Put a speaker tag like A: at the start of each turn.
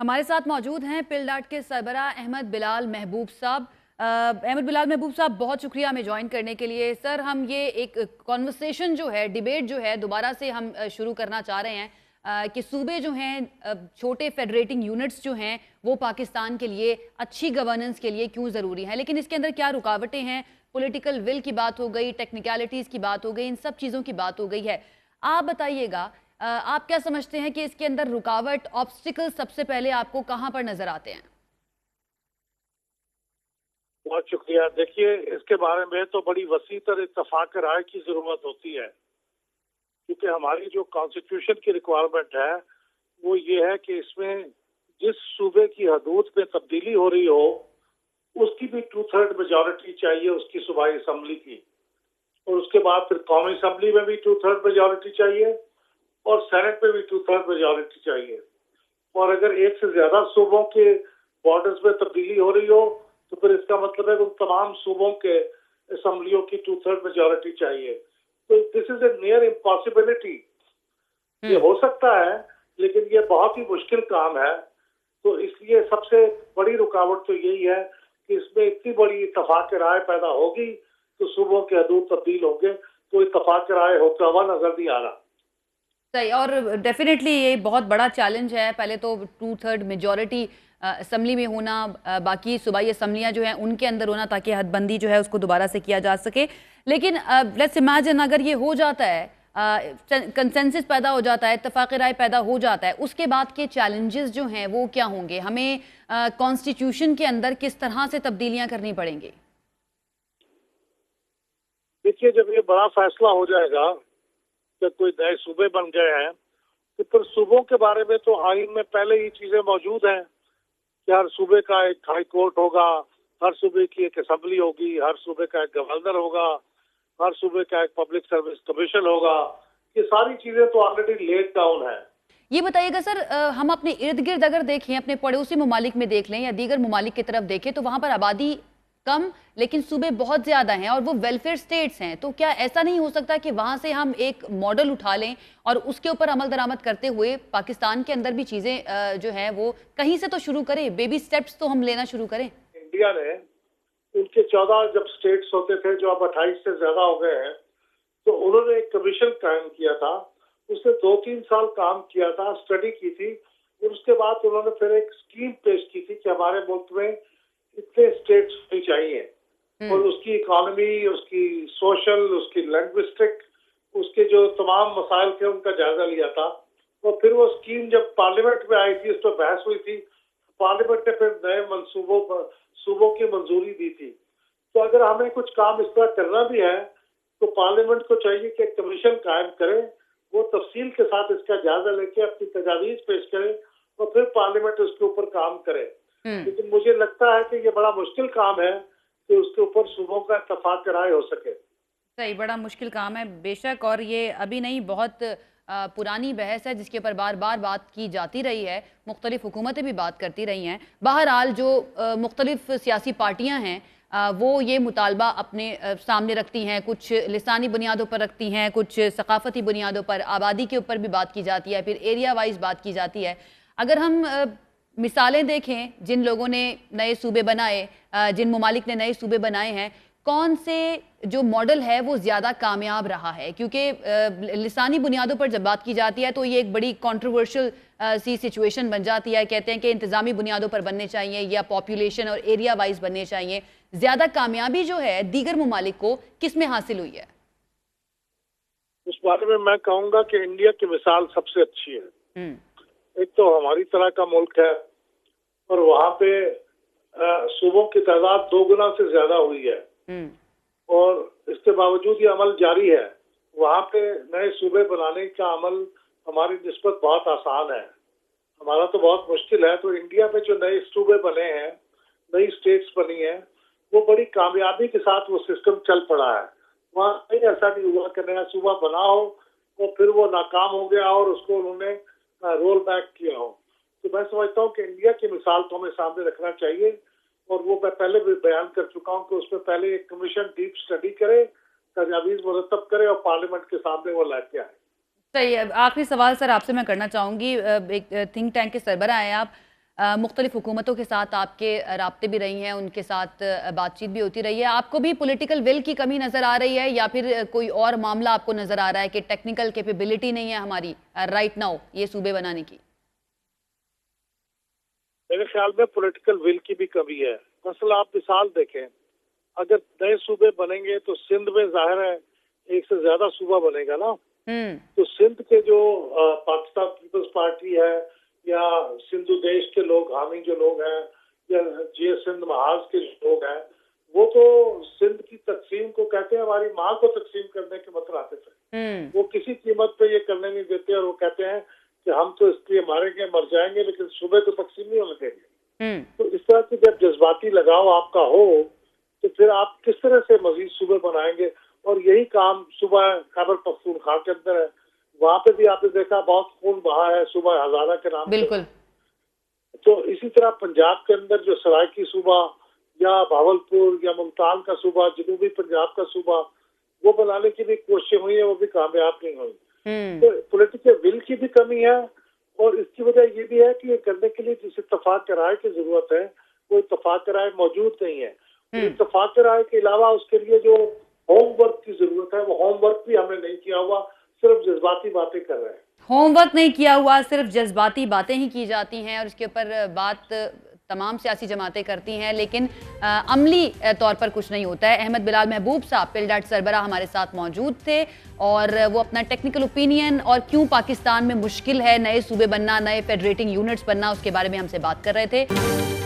A: हमारे साथ मौजूद हैं पिलडाट के सरबरा अहमद बिलाल महबूब साहब। अहमद बिलाल महबूब साहब, बहुत शुक्रिया हमें ज्वाइन करने के लिए। सर, हम ये एक कॉन्वर्सेशन जो है, डिबेट जो है, दोबारा से हम शुरू करना चाह रहे हैं कि सूबे जो हैं, छोटे फेडरेटिंग यूनिट्स जो हैं, वो पाकिस्तान के लिए अच्छी गवर्नेंस के लिए क्यों ज़रूरी हैं, लेकिन इसके अंदर क्या रुकावटें हैं। पॉलिटिकल विल की बात हो गई, टेक्निकलिटीज़ की बात हो गई, इन सब चीज़ों की बात हो गई है। आप बताइएगा, आप क्या समझते हैं कि इसके अंदर रुकावट, ऑब्स्टिकल सबसे पहले आपको कहां पर नजर आते हैं?
B: बहुत शुक्रिया। देखिए, इसके बारे में तो बड़ी वसी तर इत्तफाक राय की जरूरत होती है, क्योंकि हमारी जो कॉन्स्टिट्यूशन की रिक्वायरमेंट है वो ये है कि इसमें जिस सूबे की हदूद में तब्दीली हो रही हो उसकी भी 2/3 मेजोरिटी चाहिए, उसकी सूबाई असम्बली की। और उसके बाद फिर कौमी असम्बली में भी 2/3 मेजोरिटी चाहिए और सेनेट में भी 2/3 मेजोरिटी चाहिए। और अगर एक से ज्यादा सूबों के बॉर्डर्स में तब्दीली हो रही हो तो फिर इसका मतलब है कि उन तमाम सूबों के असम्बलियों की 2/3 मेजोरिटी चाहिए। तो this is a near impossibility. ये हो सकता है लेकिन ये बहुत ही मुश्किल काम है। तो इसलिए सबसे बड़ी रुकावट तो यही है कि इसमें इतनी बड़ी इत्तफाक राय पैदा होगी तो सूबों के हदूद तब्दील होंगे, तो इत्तफाक राय होता हुआ नजर नहीं आ रहा।
A: सही, और डेफिनेटली ये बहुत बड़ा चैलेंज है। पहले तो 2/3 मेजोरिटी असम्बली में होना, बाकी सूबाई असम्बलियाँ जो हैं उनके अंदर होना, ताकि हदबंदी जो है उसको दोबारा से किया जा सके। लेकिन लेट्स इमेजिन अगर ये हो जाता है, कंसेंसस पैदा हो जाता है, इत्तफाक राय पैदा हो जाता है, उसके बाद के चैलेंजेस जो हैं वो क्या होंगे? हमें कॉन्स्टिट्यूशन के अंदर किस तरह से तब्दीलियां करनी पड़ेंगी?
B: देखिए, जब ये बड़ा फैसला हो जाएगा कि कोई नए सूबे बन गए हैं तो फिर सूबों के बारे में तो आइन में पहले ही चीजें मौजूद हैं कि हर सूबे का एक हाई कोर्ट होगा, हर सूबे की एक असेंबली होगी, हर सूबे का एक गवर्नर होगा, हर सूबे का एक पब्लिक सर्विस कमीशन होगा। ये सारी चीजें तो ऑलरेडी लेड डाउन है।
A: ये बताइएगा सर, हम अपने इर्द गिर्द अगर देखें, अपने पड़ोसी ममालिक में देख लें या दीगर ममालिक की तरफ देखें, तो वहां पर आबादी कम लेकिन सूबे बहुत ज्यादा हैं और वो वेलफेयर स्टेट्स हैं। तो क्या ऐसा नहीं हो सकता कि वहां से हम एक मॉडल उठा लें और उसके ऊपर अमल दरामद करते हुए पाकिस्तान के अंदर भी चीजें जो है वो कहीं से तो शुरू करें, बेबी स्टेप्स तो हम लेना शुरू करें?
B: इंडिया ने उनके 14 जब स्टेट्स होते थे जो अब 28 से ज्यादा हो गए हैं, तो उन्होंने एक कमीशन कायम किया था। उसने 2-3 साल काम किया था, स्टडी की थी, और उसके बाद उन्होंने फिर एक स्कीम पेश की थी कि हमारे मुल्क में इतने स्टेट्स होनी चाहिए और उसकी इकोनॉमी, उसकी सोशल, उसकी लैंग्विस्टिक, उसके जो तमाम मसाइल थे उनका जायजा लिया था। और फिर वो स्कीम जब पार्लियामेंट में आई थी, उस पर बहस हुई थी, पार्लियामेंट ने फिर नए मनसूबों पर सूबों की मंजूरी दी थी। तो अगर हमें कुछ काम इस तरह करना भी है तो पार्लियामेंट को चाहिए कि एक कमीशन कायम करे, वो तफसील के साथ इसका जायजा लेके अपनी तजावीज पेश करे और फिर पार्लियामेंट उसके ऊपर काम करे। लेकिन मुझे लगता है कि ये बड़ा मुश्किल काम है कि उसके ऊपर सूबों का इत्तफाक राय हो सके।
A: सही, बड़ा मुश्किल काम है बेशक, और ये अभी नहीं, बहुत पुरानी बहस है जिसके ऊपर बार बार बात की जाती रही है, मुख्तलिफ हुकूमतें भी बात करती रही हैं। बहरहाल जो मुख्तलिफ सियासी पार्टियां हैं वो ये मुतालबा अपने सामने रखती हैं, कुछ लिसानी बुनियादों पर रखती हैं, कुछ सकाफती बुनियादों पर, आबादी के ऊपर भी बात की जाती है, फिर एरिया वाइज बात की जाती है। अगर हम मिसालें देखें, जिन लोगों ने नए सूबे बनाए, जिन ममालिक ने नए सूबे बनाए हैं, कौन से जो मॉडल है वो ज़्यादा कामयाब रहा है? क्योंकि लिसानी बुनियादों पर जब बात की जाती है तो ये एक बड़ी कंट्रोवर्शियल सी सिचुएशन बन जाती है। कहते हैं कि इंतज़ामी बुनियादों पर बनने चाहिए या पॉपुलेशन और एरिया वाइज बनने चाहिए। ज़्यादा कामयाबी जो है दीगर ममालिक को किस में हासिल हुई है?
B: उस बारे में मैं कहूँगा कि इंडिया की मिसाल सबसे अच्छी है। एक तो हमारी तरह का मुल्क है और वहाँ पे सूबों की तादाद 2 गुना से ज्यादा हुई है और इसके बावजूद ये अमल जारी है। वहाँ पे नए सूबे बनाने का अमल हमारी निस्बत बहुत आसान है, हमारा तो बहुत मुश्किल है। तो इंडिया में जो नए सूबे बने हैं, नई स्टेट्स बनी हैं, वो बड़ी कामयाबी के साथ वो सिस्टम चल पड़ा है। वहाँ कहीं ऐसा नहीं हुआ कि नया सूबा बना हो और फिर वो नाकाम हो गया और उसको उन्होंने रोल बैक किया हो। तो मैं समझता हूँ कि इंडिया की मिसाल तो हमें सामने रखना चाहिए और वो मैं पहले भी बयान कर चुका हूँ कि उसमें पहले एक कमीशन डीप स्टडी करे, तजावीज मुरतब करे और पार्लियामेंट के सामने वो लेके आए।
A: सही है। आखिरी सवाल सर आपसे मैं करना चाहूँगी, एक थिंक टैंक के सरबराह हैं आप। मुख्तलिफ हुकूमतों के साथ आपके राब्ते भी रही हैं, उनके साथ बातचीत भी होती रही है, आपको भी पॉलिटिकल विल की कमी नज़र आ रही है या फिर कोई और मामला आपको नज़र आ रहा है कि टेक्निकल कैपेबिलिटी नहीं है हमारी राइट नाउ ये सूबे बनाने की?
B: मेरे ख्याल में पॉलिटिकल विल की भी कमी है। मसला आप मिसाल देखें, अगर नए सूबे बनेंगे तो सिंध में जाहिर है एक से ज्यादा सूबा बनेगा ना। तो सिंध के जो पाकिस्तान पीपल्स पार्टी है या सिंधु देश के लोग, हामी जो लोग हैं, या जे सिंध महाज के लोग हैं, वो तो सिंध की तकसीम को कहते हैं हमारी माँ को तकसीम करने के मतराते थे। वो किसी कीमत पे ये करने नहीं देते और वो कहते हैं कि हम तो इसलिए मारेंगे, मर जाएंगे, लेकिन सूबे तो तकसीम नहीं होने देंगे। तो इस तरह की जब जज्बाती लगाव आपका हो तो फिर आप किस तरह से मजीद सूबे बनाएंगे? और यही काम सूबा खैबर पख्तूनख्वा के अंदर है। वहाँ पे भी आपने देखा बहुत खून बहा है सूबा हजारा के नाम
A: बिल्कुल।
B: तो इसी तरह पंजाब के अंदर जो सराइकी सूबा या भावलपुर या मुल्तान का सूबा, जनूबी पंजाब का सूबा, वो बनाने की भी कोशिशें हुई है, वो भी कामयाब नहीं हुई। तो पॉलिटिकल विल की भी कमी है और इसकी वजह ये भी है कि ये करने के लिए जिस इत्तफाक की राय की जरूरत है वो इत्तफाक की राय मौजूद नहीं है। इत्तफाक की राय के अलावा उसके लिए जो होमवर्क की जरूरत है वो होमवर्क भी हमने नहीं किया हुआ, सिर्फ जज्बाती बातें कर रहे हैं।
A: होमवर्क नहीं किया हुआ, सिर्फ जज्बाती बातें ही की जाती हैं और उसके ऊपर बात तमाम सियासी जमातें करती हैं, लेकिन अमली तौर पर कुछ नहीं होता है। अहमद बिलाल महबूब साहब पिलडाट सरबराह हमारे साथ मौजूद थे और वो अपना टेक्निकल ओपिनियन और क्यों पाकिस्तान में मुश्किल है नए सूबे बनना, नए फेडरेटिंग यूनिट्स बनना, उसके बारे में हमसे बात कर रहे थे।